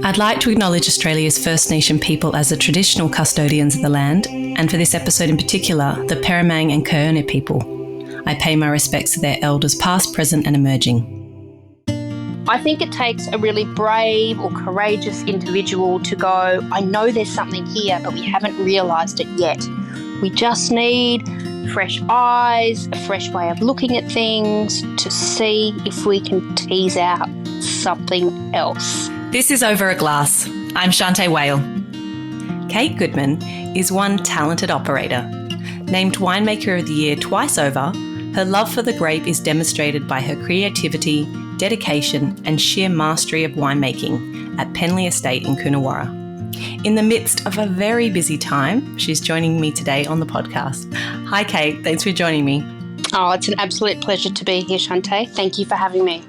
I'd like to acknowledge Australia's First Nation people as the traditional custodians of the land, and for this episode in particular, the Peramang and Kaurna people. I pay my respects to their elders past, present and emerging. I think it takes a really brave or courageous individual to go, I know there's something here, but we haven't realised it yet. We just need fresh eyes, a fresh way of looking at things to see if we can tease out something else. This is Over a Glass. I'm Shanteh Wale. Kate Goodman is one talented operator. Named Winemaker of the Year twice over, her love for the grape is demonstrated by her creativity, dedication and sheer mastery of winemaking at Penley Estate in Coonawarra. In the midst of a very busy time, she's joining me today on the podcast. Hi Kate, thanks for joining me. Oh, it's an absolute pleasure to be here, Shanteh. Thank you for having me.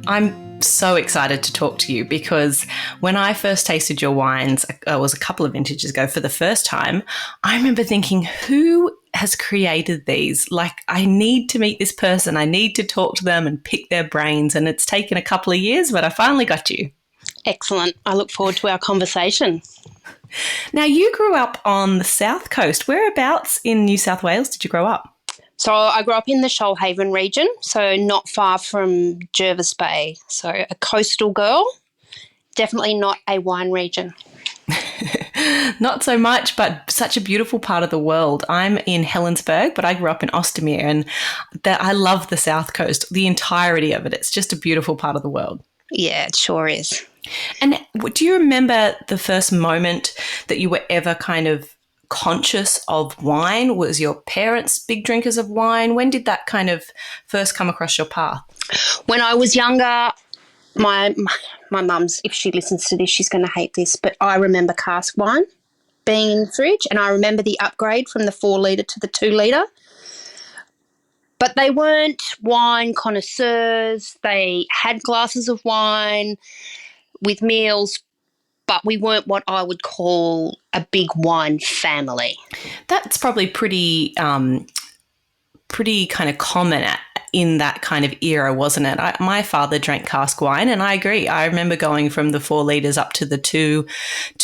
I'm so excited to talk to you because when I first tasted your wines, it was a couple of vintages ago for the first time, I remember thinking, who has created these? Like, I need to meet this person. I need to talk to them and pick their brains. And it's taken a couple of years, but I finally got you. Excellent. I look forward to our conversation. Now, you grew up on the south coast. Whereabouts in New South Wales did you grow up? So I grew up in the Shoalhaven region, so not far from Jervis Bay. So a coastal girl, definitely not a wine region. Not so much, but such a beautiful part of the world. I'm in Helensburgh, but I grew up in Ostermeer, and I love the south coast, the entirety of it. It's just a beautiful part of the world. Yeah, it sure is. And do you remember the first moment that you were ever kind of conscious of wine? Was your parents big drinkers of wine? When did that kind of first come across your path? When I was younger, my mum's, if she listens to this, she's going to hate this, but I remember cask wine being in the fridge, and I remember the upgrade from the 4 litre to the 2 litre. But they weren't wine connoisseurs. They had glasses of wine with meals, but we weren't what I would call a big wine family. That's probably pretty kind of common in that kind of era, wasn't it? My father drank cask wine, and I agree. I remember going from the 4 litres up to the 2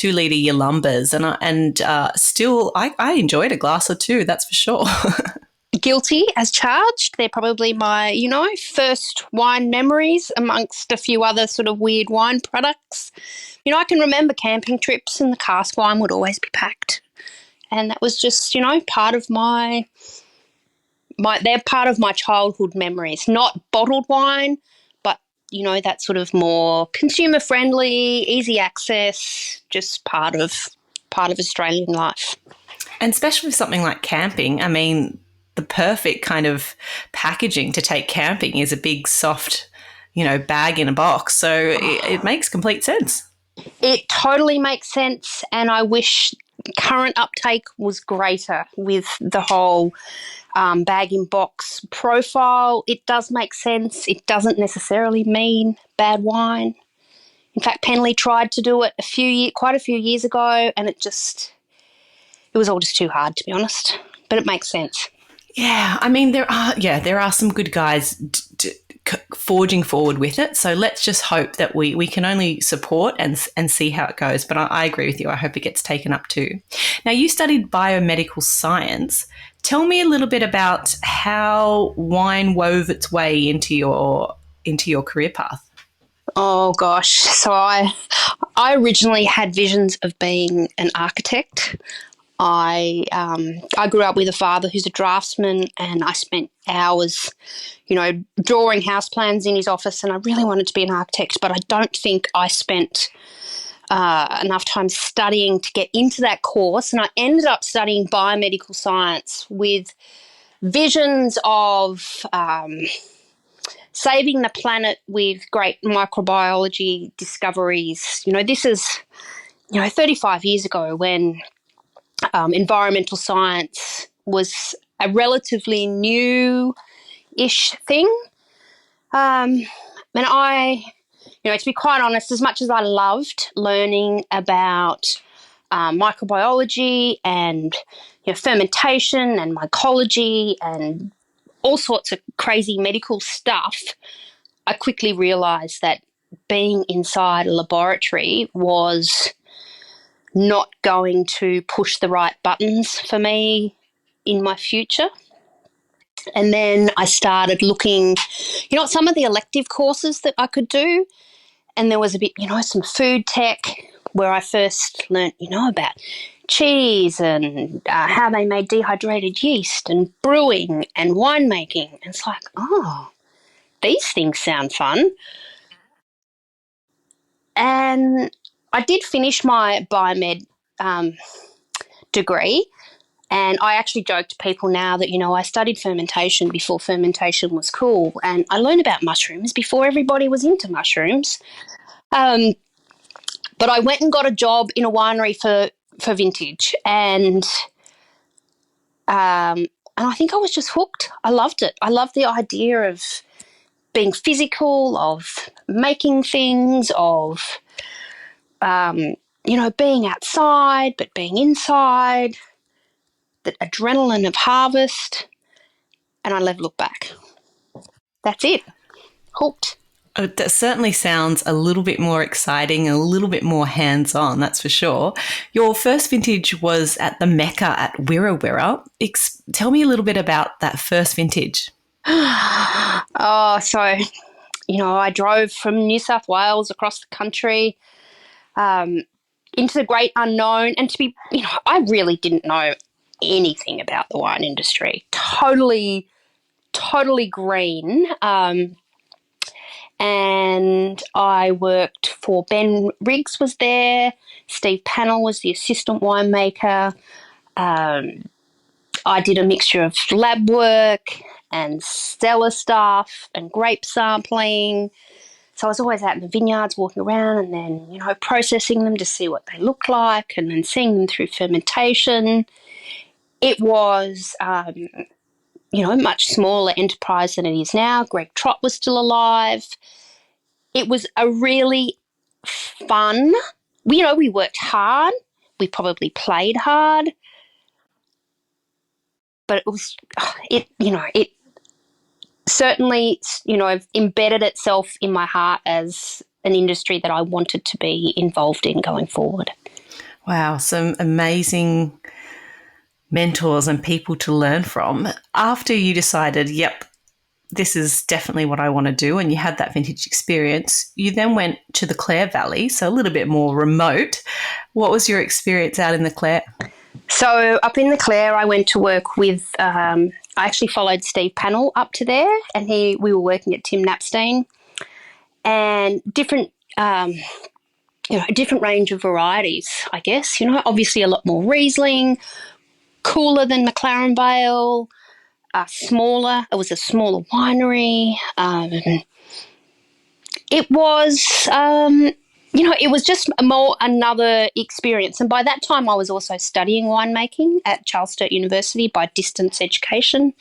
litre Yolumbas, and still I enjoyed a glass or two, that's for sure. Guilty as charged. They're probably my, first wine memories amongst a few other sort of weird wine products. I can remember camping trips and the cask wine would always be packed. And that was just, part of they're part of my childhood memories. Not bottled wine, but, that sort of more consumer friendly, easy access, just part of Australian life. And especially with something like camping, I mean, the perfect kind of packaging to take camping is a big, soft, bag in a box. So it makes complete sense. It totally makes sense, and I wish current uptake was greater with the whole bag-in-box profile. It does make sense. It doesn't necessarily mean bad wine. In fact, Penley tried to do it quite a few years ago, and it was all just too hard, to be honest. But it makes sense. Yeah, I mean, there are some good guys forging forward with it. So let's just hope that we can only support and see how it goes. But I agree with you. I hope it gets taken up too. Now, you studied biomedical science. Tell me a little bit about how wine wove its way into your career path. Oh gosh, so I originally had visions of being an architect. I grew up with a father who's a draftsman, and I spent hours, drawing house plans in his office, and I really wanted to be an architect, but I don't think I spent enough time studying to get into that course, and I ended up studying biomedical science with visions of saving the planet with great microbiology discoveries. This is, 35 years ago when environmental science was a relatively new-ish thing. And to be quite honest, as much as I loved learning about microbiology and fermentation and mycology and all sorts of crazy medical stuff, I quickly realised that being inside a laboratory was not going to push the right buttons for me in my future. And then I started looking, at some of the elective courses that I could do. And there was a bit, some food tech where I first learnt, about cheese and how they made dehydrated yeast and brewing and winemaking. And it's like, oh, these things sound fun. And I did finish my biomed degree. And I actually joke to people now that, I studied fermentation before fermentation was cool. And I learned about mushrooms before everybody was into mushrooms. But I went and got a job in a winery for vintage. And I think I was just hooked. I loved it. I loved the idea of being physical, of making things, of, being outside but being inside, the adrenaline of harvest, and I never looked back. That's it. Hooked. Oh, that certainly sounds a little bit more exciting and a little bit more hands-on, that's for sure. Your first vintage was at the Mecca at Wirra Wirra. Tell me a little bit about that first vintage. I drove from New South Wales across the country into the great unknown. And I really didn't know anything about the wine industry. Totally green. And I worked for Ben Riggs was there. Steve Pannell was the assistant winemaker. I did a mixture of lab work and cellar stuff and grape sampling. So I was always out in the vineyards walking around and then, processing them to see what they look like and then seeing them through fermentation. It was, much smaller enterprise than it is now. Greg Trott was still alive. It was a really fun, we worked hard. We probably played hard. But it was, it certainly, embedded itself in my heart as an industry that I wanted to be involved in going forward. Wow, some amazing mentors and people to learn from. After you decided, yep, this is definitely what I want to do, and you had that vintage experience, you then went to the Clare Valley, so a little bit more remote. What was your experience out in the Clare? So up in the Clare, I went to work with, I actually followed Steve Pannell up to there, and we were working at Tim Napstein, and different range of varieties, I guess. Obviously a lot more Riesling, cooler than McLaren Vale, smaller. It was a smaller winery. It was, it was just another experience. And by that time, I was also studying winemaking at Charles Sturt University by distance education.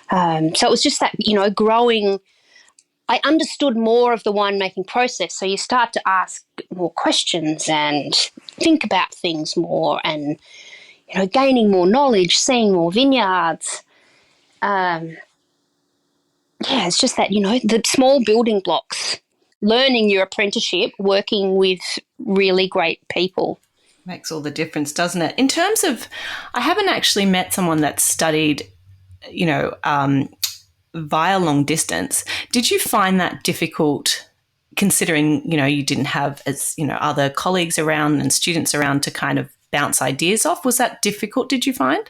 So it was just that, growing. I understood more of the winemaking process. So you start to ask more questions and think about things more and, gaining more knowledge, seeing more vineyards. It's just that, the small building blocks, learning your apprenticeship, working with really great people. Makes all the difference, doesn't it? In terms of, I haven't actually met someone that studied, via long distance. Did you find that difficult considering, you didn't have other colleagues around and students around to kind of bounce ideas off? Was that difficult, did you find?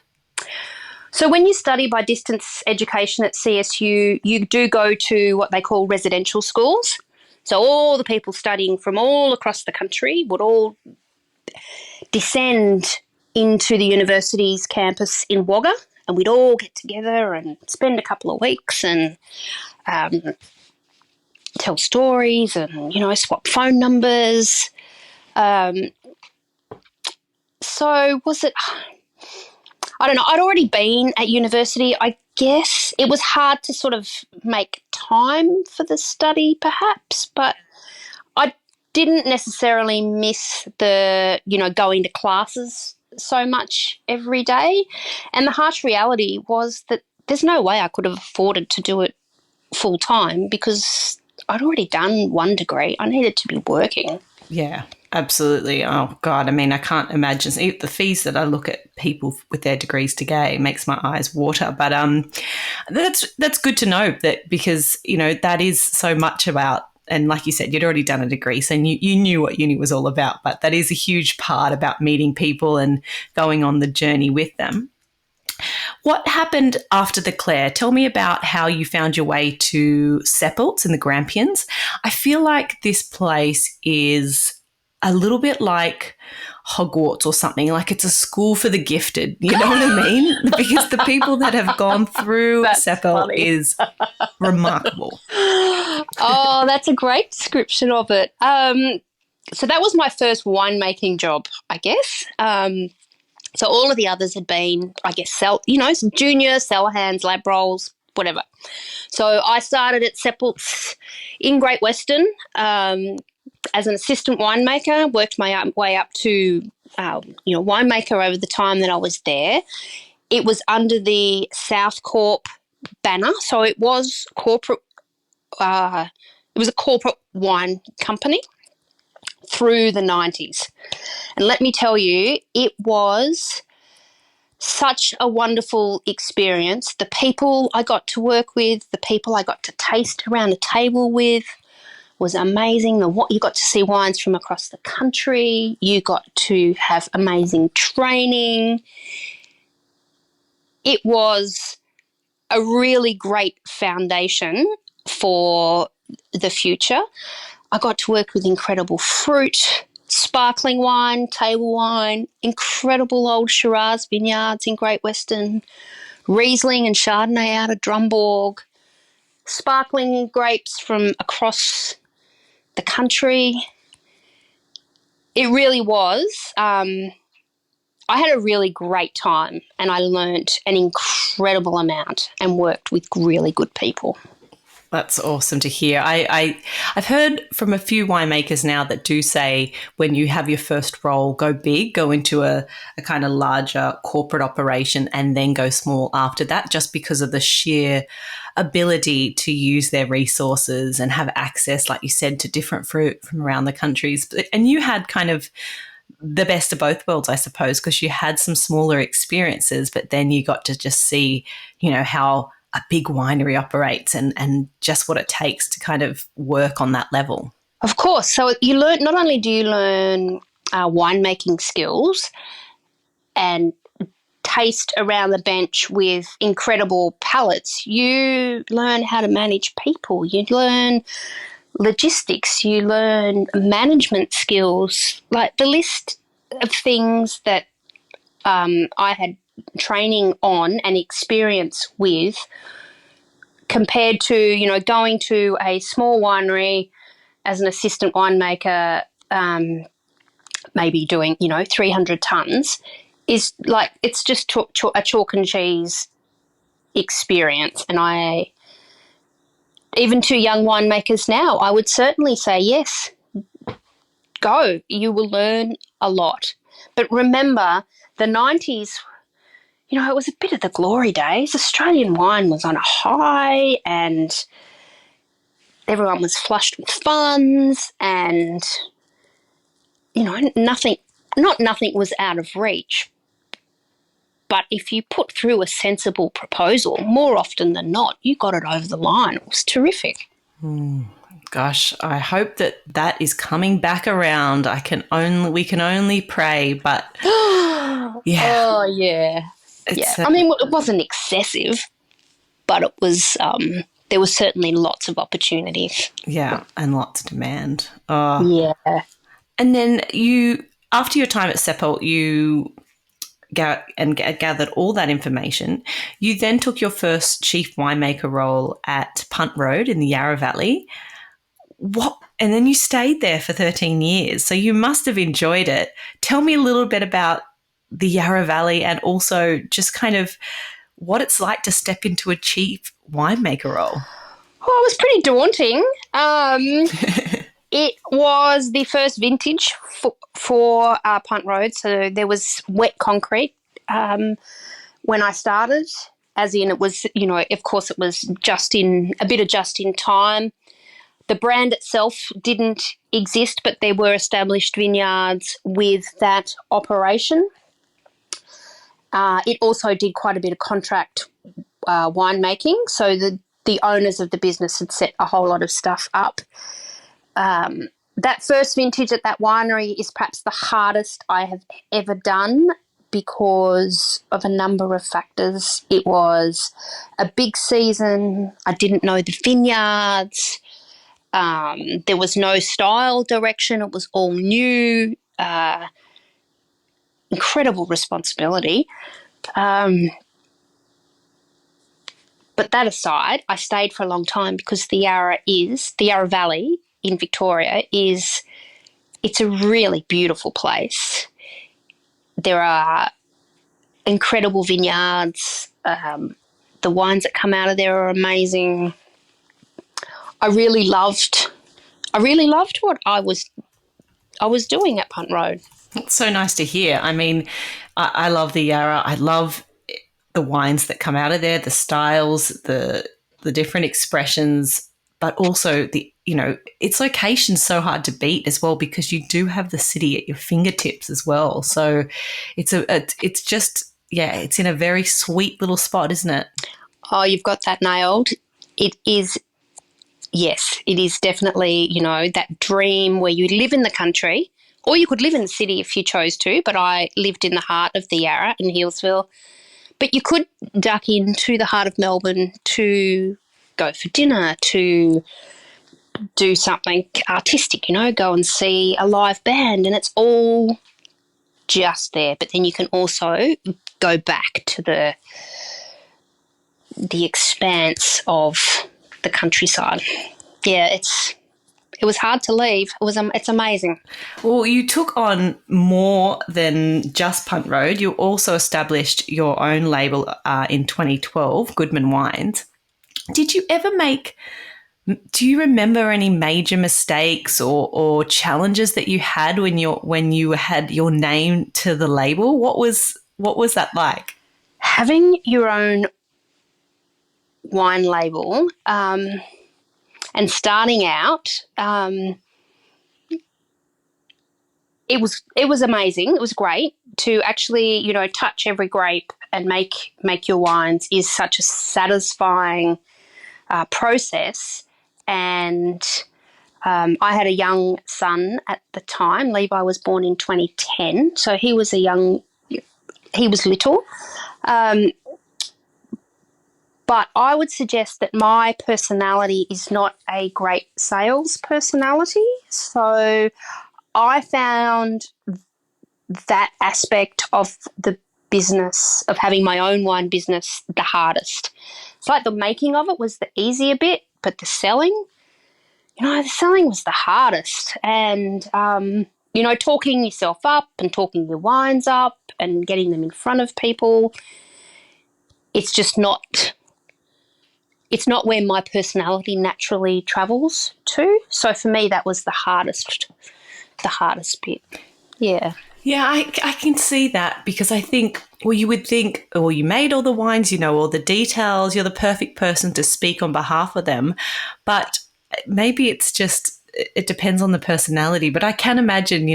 So when you study by distance education at CSU, you do go to what they call residential schools. So all the people studying from all across the country would all descend into the university's campus in Wagga, and we'd all get together and spend a couple of weeks and tell stories and, swap phone numbers. So was it... I don't know. I'd already been at university. I guess it was hard to sort of make time for the study, perhaps, but I didn't necessarily miss the, going to classes so much every day. And the harsh reality was that there's no way I could have afforded to do it full time because I'd already done 1 degree. I needed to be working. Yeah, absolutely. Oh, God. I mean, I can't imagine the fees that I look at people with their degrees to get. It makes my eyes water. But that's good to know that, because, that is so much about, and like you said, you'd already done a degree, so you knew what uni was all about. But that is a huge part about meeting people and going on the journey with them. What happened after the Clare? Tell me about how you found your way to Seppelts in the Grampians. I feel like this place is a little bit like Hogwarts or something, like it's a school for the gifted. You know what I mean? Because the people that have gone through Seppelt is remarkable. Oh, that's a great description of it. So that was my first winemaking job, I guess. So all of the others had been, I guess, some junior, cellar hands, lab rolls, whatever. So I started at Seppelts in Great Western as an assistant winemaker, worked my way up to, winemaker over the time that I was there. It was under the South Corp banner, so it was corporate. It was a corporate wine company through the 90s. And let me tell you, it was such a wonderful experience. The people I got to work with, the people I got to taste around a table with was amazing. You got to see wines from across the country. You got to have amazing training. It was a really great foundation for the future. I got to work with incredible fruit, sparkling wine, table wine, incredible old Shiraz vineyards in Great Western, Riesling and Chardonnay out of Drumborg, sparkling grapes from across the country. It really was. I had a really great time, and I learnt an incredible amount and worked with really good people. That's awesome to hear. I've heard from a few winemakers now that do say when you have your first role, go big, go into a kind of larger corporate operation and then go small after that, just because of the sheer ability to use their resources and have access, like you said, to different fruit from around the countries. And you had kind of the best of both worlds, I suppose, because you had some smaller experiences, but then you got to just see, how a big winery operates and just what it takes to kind of work on that level. Of course. So you learn, not only do you learn winemaking skills and taste around the bench with incredible palates, you learn how to manage people. You learn logistics. You learn management skills. Like the list of things that I had training on and experience with, compared to, going to a small winery as an assistant winemaker, maybe doing, 300 tonnes, is like, it's just a chalk and cheese experience. And even to young winemakers now, I would certainly say, yes, go. You will learn a lot. But remember, the 90s, it was a bit of the glory days. Australian wine was on a high and everyone was flushed with funds and, nothing was out of reach. But if you put through a sensible proposal, more often than not, you got it over the line. It was terrific. Gosh, I hope that is coming back around. We can only pray, but yeah. Oh, yeah. I mean, it wasn't excessive, but it was, there was certainly lots of opportunities. Yeah, and lots of demand. Oh. Yeah. And then after your time at Seppelt, you gathered all that information. You then took your first chief winemaker role at Punt Road in the Yarra Valley. And then you stayed there for 13 years. So you must have enjoyed it. Tell me a little bit about the Yarra Valley and also just kind of what it's like to step into a chief winemaker role. Well, it was pretty daunting. It was the first vintage for Punt Road, so there was wet concrete when I started, as in it was, of course it was just in time. The brand itself didn't exist, but there were established vineyards with that operation. It also did quite a bit of contract winemaking, so the owners of the business had set a whole lot of stuff up. That first vintage at that winery is perhaps the hardest I have ever done because of a number of factors. It was a big season. I didn't know the vineyards. There was no style direction. It was all new. Incredible responsibility. But that aside, I stayed for a long time because the Yarra Valley in Victoria it's a really beautiful place. There are incredible vineyards. The wines that come out of there are amazing. I really loved what I was doing at Punt Road. It's so nice to hear. I mean, I love the Yarra. I love the wines that come out of there, the styles, the different expressions, but also its location's so hard to beat as well because you do have the city at your fingertips as well. So it's in a very sweet little spot, isn't it? Oh, you've got that nailed. It is. Yes, it is definitely, that dream where you live in the country, or you could live in the city if you chose to, but I lived in the heart of the Yarra in Healesville. But you could duck into the heart of Melbourne to go for dinner, to do something artistic, go and see a live band, and it's all just there. But then you can also go back to the expanse of the countryside. Yeah, it was hard to leave. It's amazing. Well, you took on more than just Punt Road. You also established your own label in 2012, Goodman Wines. Do you remember any major mistakes or challenges that you had when you had your name to the label? What was that like? Having your own wine label and starting out, it was amazing. It was great to actually, touch every grape and make your wines is such a satisfying process. And I had a young son at the time. Levi was born in 2010, so he was little. But I would suggest that my personality is not a great sales personality. So I found that aspect of the business, of having my own wine business, the hardest. It's like the making of it was the easier bit, but the selling was the hardest. And, talking yourself up and talking your wines up and getting them in front of people, it's not where my personality naturally travels to. So for me, that was the hardest bit. Yeah. Yeah, I can see that because I think, you would think, you made all the wines, all the details, you're the perfect person to speak on behalf of them. But maybe it depends on the personality. But I can imagine,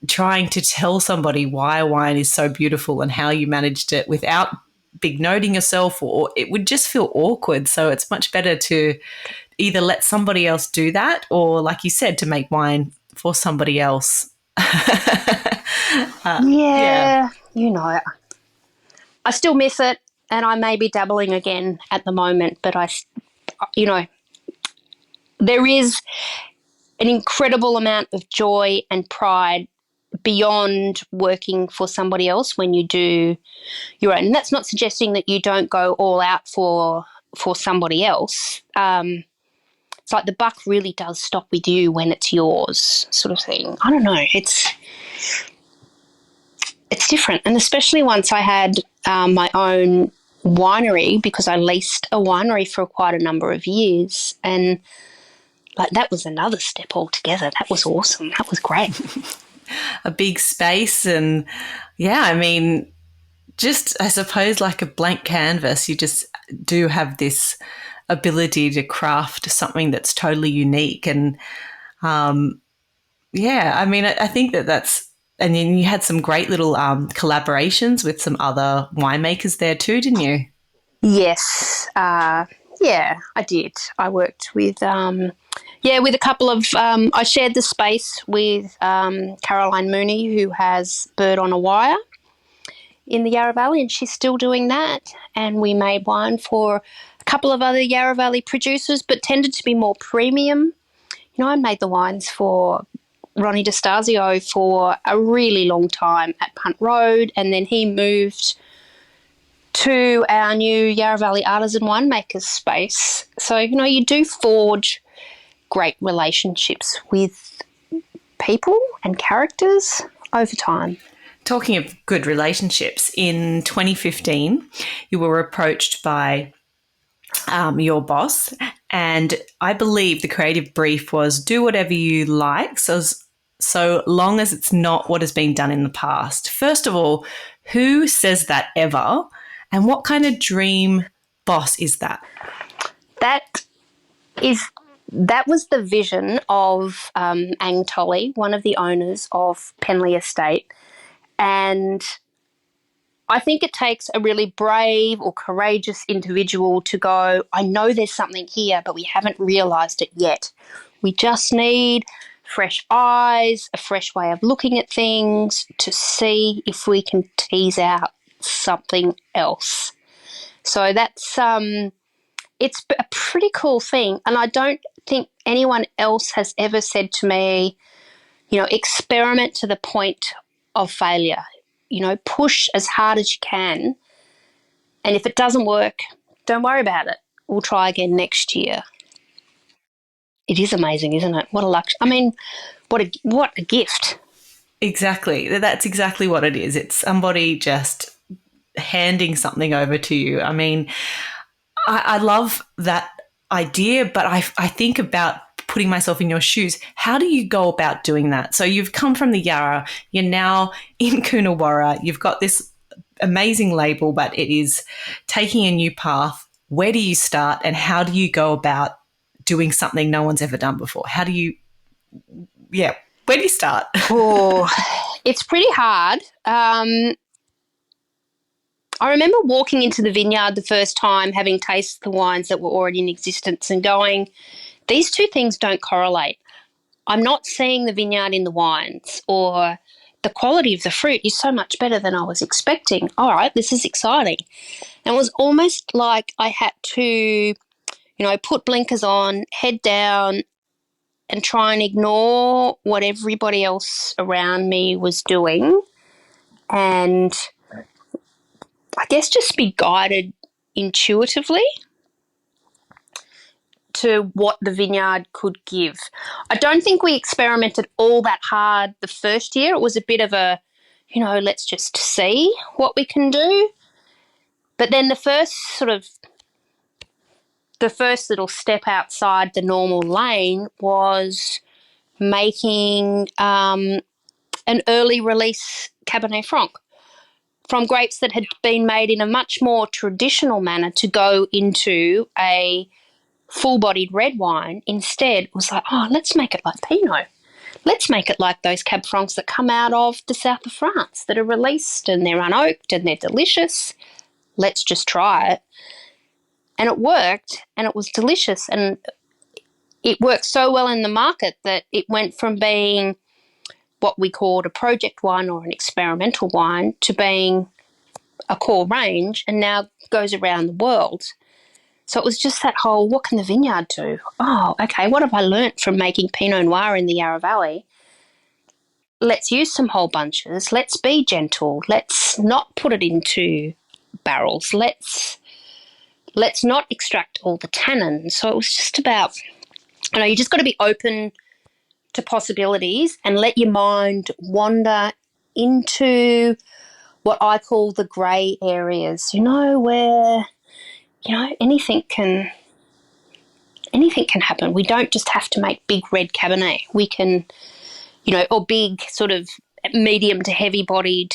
trying to tell somebody why a wine is so beautiful and how you managed it without big noting yourself, or it would just feel awkward. So it's much better to either let somebody else do that or, like you said, to make wine for somebody else. Yeah. I still miss it, and I may be dabbling again at the moment, but there is an incredible amount of joy and pride beyond working for somebody else when you do your own. And that's not suggesting that you don't go all out for somebody else. It's like the buck really does stop with you when it's yours, sort of thing. I don't know. It's different. And especially once I had my own winery, because I leased a winery for quite a number of years, and that was another step altogether. That was awesome. That was great. A big space, and just I suppose like a blank canvas, you just do have this ability to craft something that's totally unique. And I think that's, and then you had some great little collaborations with some other winemakers there too, didn't you? Yes. Yeah, I did. I worked with, with a couple of, I shared the space with Caroline Mooney, who has Bird on a Wire in the Yarra Valley, and she's still doing that. And we made wine for a couple of other Yarra Valley producers, but tended to be more premium. You know, I made the wines for Ronnie DeStasio for a really long time at Punt Road, and then he moved to our new Yarra Valley Artisan Winemakers space. So, you know, you do forge great relationships with people and characters over time. Talking of good relationships, in 2015, you were approached by your boss, and I believe the creative brief was do whatever you like, so long as it's not what has been done in the past. First of all, who says that ever, and what kind of dream boss is that? That was the vision of Ang Tolley, one of the owners of Penley Estate, and I think it takes a really brave or courageous individual to go, I know there's something here, but we haven't realised it yet. We just need fresh eyes, a fresh way of looking at things to see if we can tease out something else. So that's it's a pretty cool thing. And I don't think anyone else has ever said to me, you know, experiment to the point of failure. You know, push as hard as you can. And if it doesn't work, don't worry about it. We'll try again next year. It is amazing, isn't it? What a luxury. I mean, what a gift. Exactly. That's exactly what it is. It's somebody just handing something over to you. I mean, I love that idea, but I think about putting myself in your shoes. How do you go about doing that? So you've come from the Yarra, you're now in Coonawarra, you've got this amazing label, but it is taking a new path. Where do you start, and how do you go about doing something no one's ever done before? Where do you start? Oh, it's pretty hard. I remember walking into the vineyard the first time, having tasted the wines that were already in existence and going, these two things don't correlate. I'm not seeing the vineyard in the wines, or the quality of the fruit is so much better than I was expecting. All right, this is exciting. And it was almost like I had to, you know, put blinkers on, head down, and try and ignore what everybody else around me was doing, and I guess just be guided intuitively to what the vineyard could give. I don't think we experimented all that hard the first year. It was a bit of a, you know, let's just see what we can do. But then the first little step outside the normal lane was making an early release Cabernet Franc from grapes that had been made in a much more traditional manner to go into a full-bodied red wine. Instead, it was like, oh, let's make it like Pinot. Let's make it like those Cab Francs that come out of the south of France that are released and they're unoaked and they're delicious. Let's just try it. And it worked, and it was delicious, and it worked so well in the market that it went from being what we called a project wine or an experimental wine to being a core range, and now goes around the world. So it was just that whole, what can the vineyard do? Oh, okay, what have I learnt from making Pinot Noir in the Yarra Valley? Let's use some whole bunches. Let's be gentle. Let's not put it into barrels. Let's not extract all the tannin. So it was just about, you know, you just got to be open to possibilities and let your mind wander into what I call the grey areas, you know, where, you know, anything can happen. We don't just have to make big red Cabernet. We can, you know, or big sort of medium to heavy bodied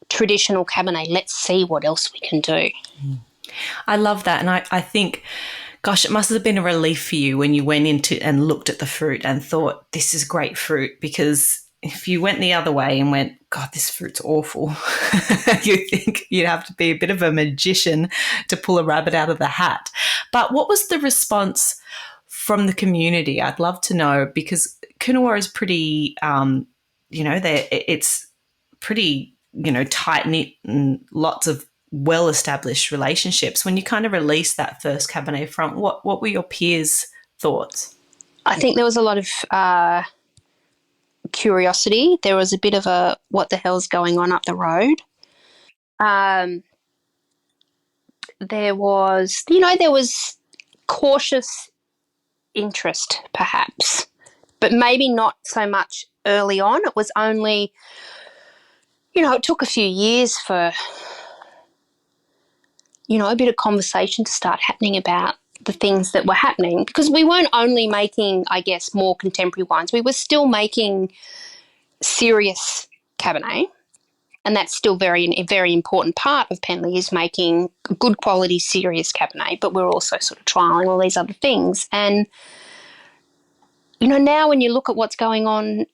traditional Cabernet. Let's see what else we can do. I love that. And I think Gosh, it must have been a relief for you when you went into and looked at the fruit and thought, this is great fruit, because if you went the other way and went, God, this fruit's awful, you think you'd have to be a bit of a magician to pull a rabbit out of the hat. But what was the response from the community? I'd love to know, because Coonawarra is pretty, it's pretty, tight-knit and lots of well-established relationships. When you kind of released that first Cabernet Franc, what were your peers' thoughts? I think there was a lot of curiosity. There was a bit of a what the hell's going on up the road. There was cautious interest perhaps, but maybe not so much early on. It was only, it took a few years for, a bit of conversation to start happening about the things that were happening, because we weren't only making, I guess, more contemporary wines. We were still making serious Cabernet, and that's still a very important part of Penley, is making good quality, serious Cabernet, but we're also sort of trialling all these other things. And, now when you look at what's going on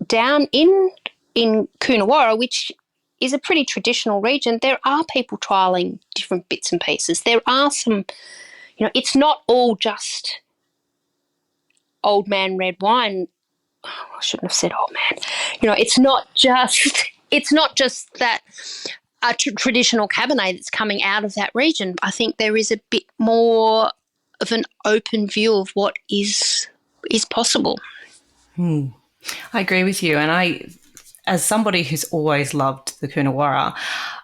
down in Coonawarra, which is a pretty traditional region, there are people trialling different bits and pieces. There are some, it's not all just old man red wine. Oh, I shouldn't have said old man. It's not just that a traditional Cabernet that's coming out of that region. I think there is a bit more of an open view of what is possible. I agree with you. And as somebody who's always loved the Coonawarra,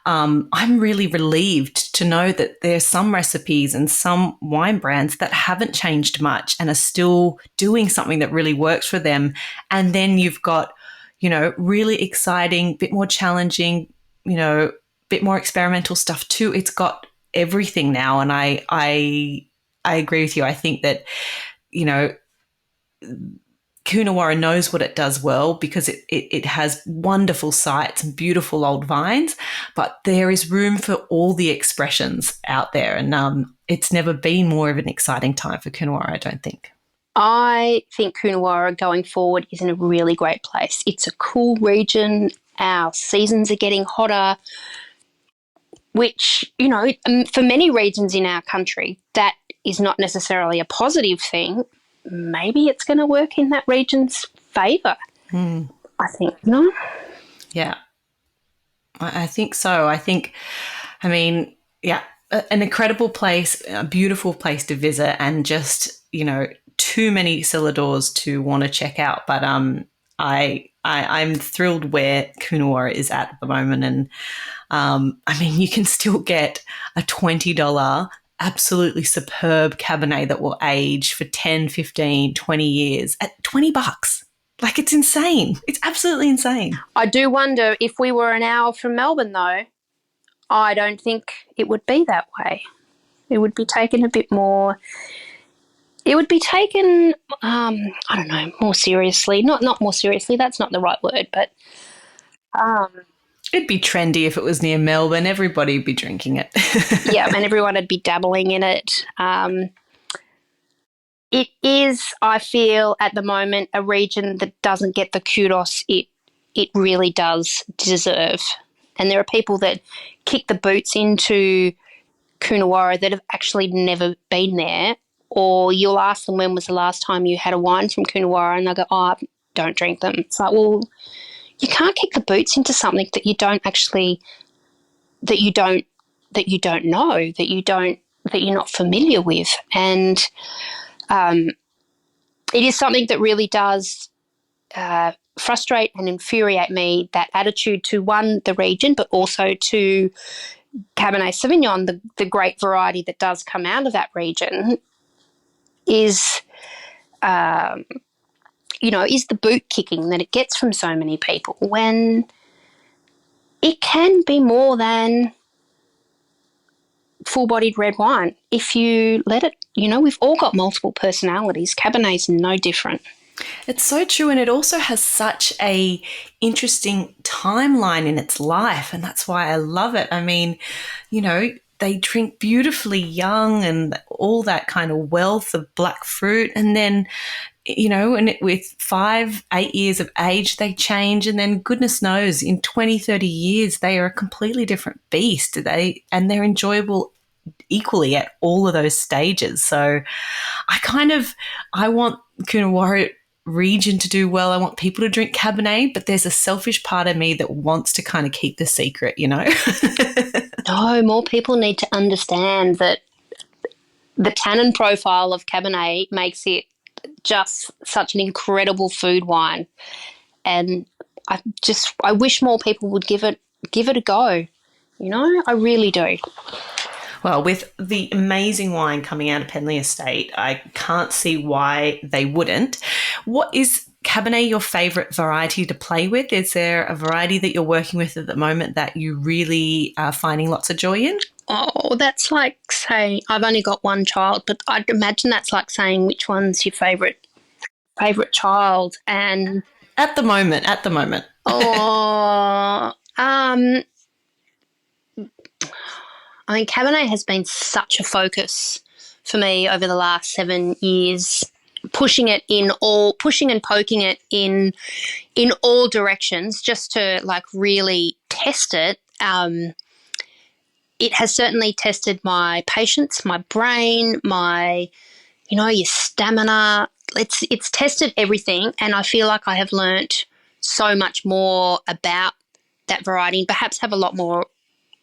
I'm really relieved to know that there's some recipes and some wine brands that haven't changed much and are still doing something that really works for them. And then you've got, really exciting, bit more challenging, bit more experimental stuff too. It's got everything now. And I agree with you. I think that, Coonawarra knows what it does well, because it has wonderful sites and beautiful old vines, but there is room for all the expressions out there. And it's never been more of an exciting time for Coonawarra, I don't think. I think Coonawarra going forward is in a really great place. It's a cool region. Our seasons are getting hotter, which, for many regions in our country, that is not necessarily a positive thing. Maybe it's going to work in that region's favour. I think, Yeah, I think so. An incredible place, a beautiful place to visit, and just, too many cellar doors to want to check out. But I'm thrilled where Coonawarra is at the moment. And you can still get a $20 absolutely superb Cabernet that will age for 10, 15, 20 years at $20. Like, it's insane. It's absolutely insane. I do wonder, if we were an hour from Melbourne, though, I don't think it would be that way. It would be taken a bit more. It would be taken, more seriously. Not more seriously. That's not the right word, but it'd be trendy if it was near Melbourne. Everybody would be drinking it. Yeah, and everyone would be dabbling in it. It is, I feel, at the moment, a region that doesn't get the kudos it really does deserve. And there are people that kick the boots into Coonawarra that have actually never been there, or you'll ask them, when was the last time you had a wine from Coonawarra, and they'll go, I don't drink them. It's like, well, you can't kick the boots into something that you don't know, that you're not familiar with. And it is something that really does frustrate and infuriate me, that attitude to, one, the region, but also to Cabernet Sauvignon, the great variety that does come out of that region, is the boot kicking that it gets from so many people, when it can be more than full-bodied red wine if you let it. We've all got multiple personalities. Cabernet's no different. It's so true, and it also has such a interesting timeline in its life, and that's why I love it. they drink beautifully young and all that kind of wealth of black fruit. And then, and with 5-8 years of age, they change. And then goodness knows in 20-30 years, they are a completely different beast. They're enjoyable equally at all of those stages. So I want Coonawarra region to do well. I want people to drink Cabernet, but there's a selfish part of me that wants to kind of keep the secret, No, more people need to understand that the tannin profile of Cabernet makes it just such an incredible food wine. And I wish more people would give it a go. I really do. Well, with the amazing wine coming out of Penley Estate, I can't see why they wouldn't. What is Cabernet your favourite variety to play with? Is there a variety that you're working with at the moment that you really are finding lots of joy in? Oh, that's like saying I've only got one child, but I'd imagine that's like saying which one's your favourite child. And at the moment. I mean, Cabernet has been such a focus for me over the last 7 years, pushing and poking it in all directions just to like really test it. It has certainly tested my patience, my brain, your stamina. It's tested everything, and I feel like I have learnt so much more about that variety and perhaps have a lot more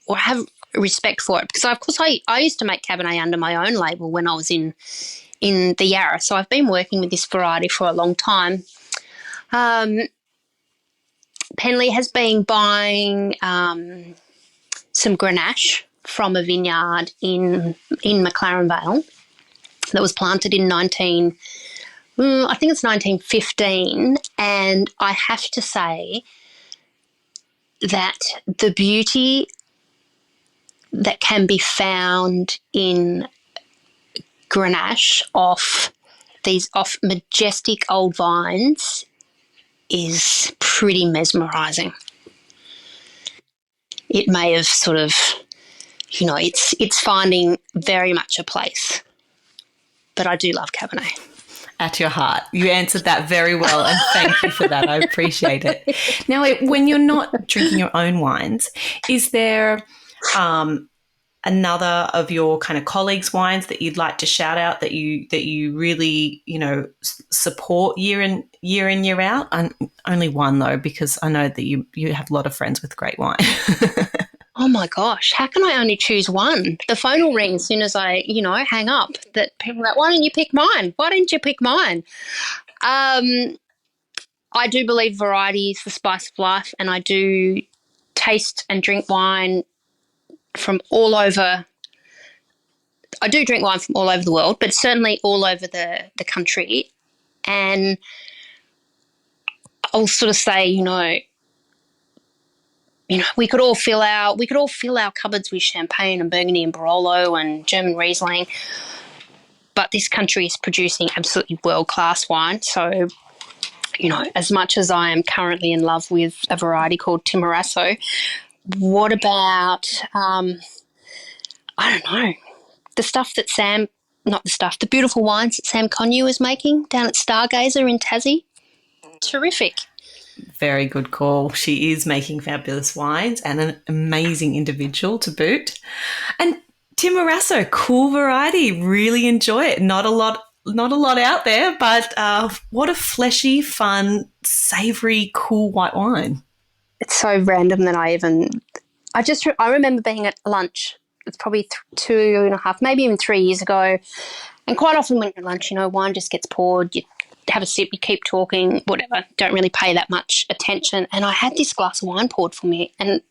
or have respect for it, because of course I used to make Cabernet under my own label when I was in the Yarra, so I've been working with this variety for a long time. Penley has been buying some Grenache from a vineyard in McLaren Vale that was planted in 1915, and I have to say that the beauty that can be found in Grenache off majestic old vines is pretty mesmerising. It may have sort of, it's finding very much a place, but I do love Cabernet. At your heart. You answered that very well, and thank you for that. I appreciate it. Now, when you're not drinking your own wines, is there another of your kind of colleagues' wines that you'd like to shout out that you really support year in year out? Only one though, because I know that you have a lot of friends with great wine. Oh my gosh, how can I only choose one? The phone will ring as soon as I hang up. That people are like, why didn't you pick mine? Why didn't you pick mine? I do believe variety is the spice of life, and I do taste and drink wine from all over. I do drink wine from all over the world, but certainly all over the country. And I'll sort of say, we could all fill our cupboards with champagne and Burgundy and Barolo and German Riesling, but this country is producing absolutely world-class wine. So, as much as I am currently in love with a variety called Timorasso, what about I don't know, the beautiful wines that Sam Connew is making down at Stargazer in Tassie? Terrific. Very good call. She is making fabulous wines and an amazing individual to boot. And Timorasso, cool variety. Really enjoy it. Not a lot out there, but what a fleshy, fun, savoury, cool white wine. It's so random that I remember being at lunch. It's probably 2.5, maybe even 3 years ago. And quite often when you're at lunch, wine just gets poured. You have a sip, you keep talking, whatever, don't really pay that much attention. And I had this glass of wine poured for me. And,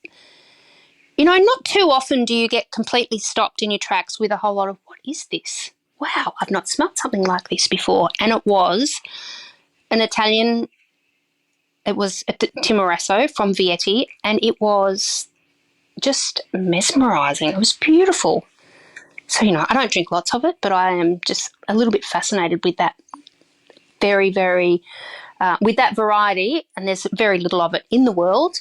not too often do you get completely stopped in your tracks with a whole lot of, what is this? Wow, I've not smelt something like this before. And it was an Italian, it was a Timorasso from Vietti, and it was just mesmerising. It was beautiful. So, I don't drink lots of it, but I am just a little bit fascinated with that very, very, with that variety, and there's very little of it in the world.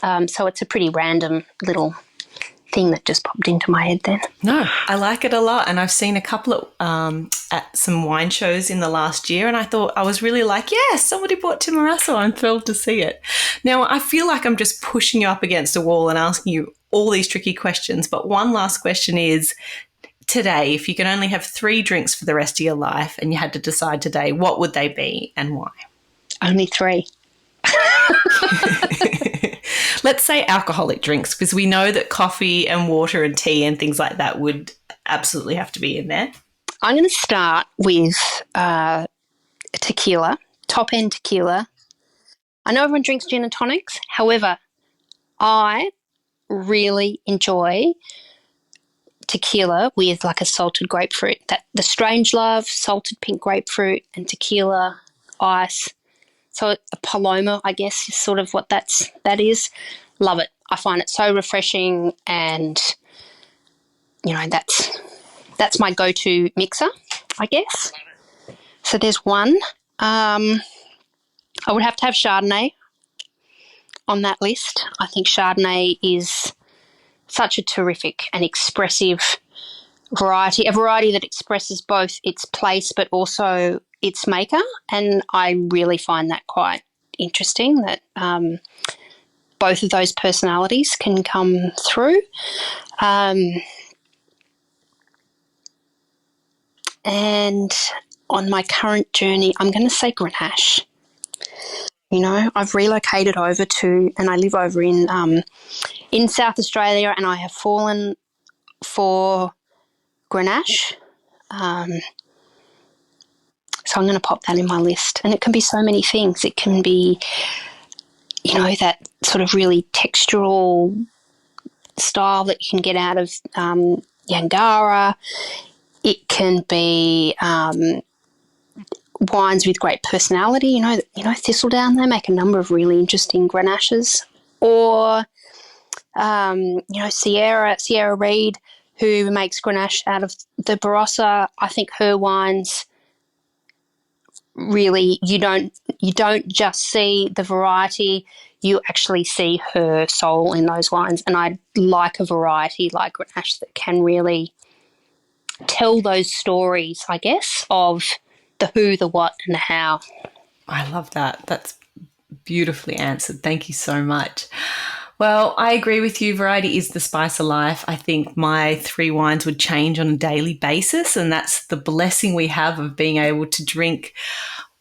So it's a pretty random little thing that just popped into my head then. No, I like it a lot. And I've seen a couple of at some wine shows in the last year, and I thought I was really like, yes, somebody bought Timarasso. I'm thrilled to see it. Now, I feel like I'm just pushing you up against a wall and asking you all these tricky questions. But one last question is, today, if you can only have 3 drinks for the rest of your life and you had to decide today, what would they be and why? Only 3. Let's say alcoholic drinks, because we know that coffee and water and tea and things like that would absolutely have to be in there. I'm going to start with tequila, top-end tequila. I know everyone drinks gin and tonics. However, I really enjoy tequila with like a salted grapefruit. That the Strange Love, salted pink grapefruit and tequila, ice. So a Paloma, I guess, is sort of what that is. Love it. I find it so refreshing, and that's my go-to mixer, I guess. So there's one. I would have to have Chardonnay on that list. I think Chardonnay is such a terrific and expressive variety, a variety that expresses both its place but also its maker, and I really find that quite interesting that both of those personalities can come through. And on my current journey, I'm going to say Grenache. I've relocated over to, and I live over in South Australia, and I have fallen for Grenache. So I'm going to pop that in my list. And it can be so many things. It can be, that sort of really textural style that you can get out of Yangara. It can be wines with great personality. Thistledown, they make a number of really interesting Grenaches. Or, Sierra Reid, who makes Grenache out of the Barossa. I think her wines really, you don't just see the variety, you actually see her soul in those wines. And I like a variety like Grenache that can really tell those stories, I guess, of the who, the what, and the how. I love that. That's beautifully answered. Thank you so much. Well, I agree with you. Variety is the spice of life. I think my 3 wines would change on a daily basis, and that's the blessing we have of being able to drink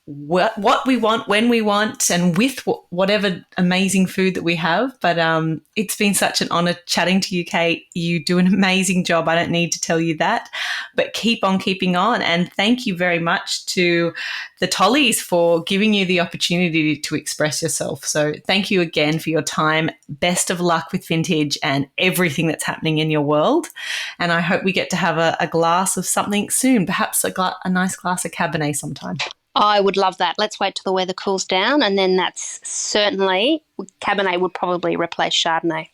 what we want, when we want, and with whatever amazing food that we have. But it's been such an honour chatting to you, Kate. You do an amazing job. I don't need to tell you that. But keep on keeping on. And thank you very much to the Tollies for giving you the opportunity to express yourself. So thank you again for your time. Best of luck with vintage and everything that's happening in your world. And I hope we get to have a glass of something soon, perhaps a nice glass of Cabernet sometime. I would love that. Let's wait till the weather cools down, and then that's certainly, Cabernet would probably replace Chardonnay.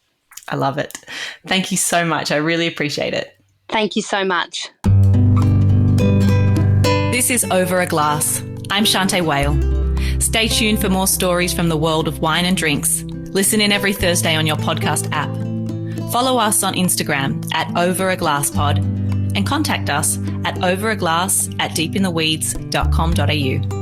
I love it. Thank you so much. I really appreciate it. Thank you so much. This is Over a Glass. I'm Shanteh Wale. Stay tuned for more stories from the world of wine and drinks. Listen in every Thursday on your podcast app. Follow us on Instagram at overaglasspod and contact us at overaglass@deepintheweeds.com.au.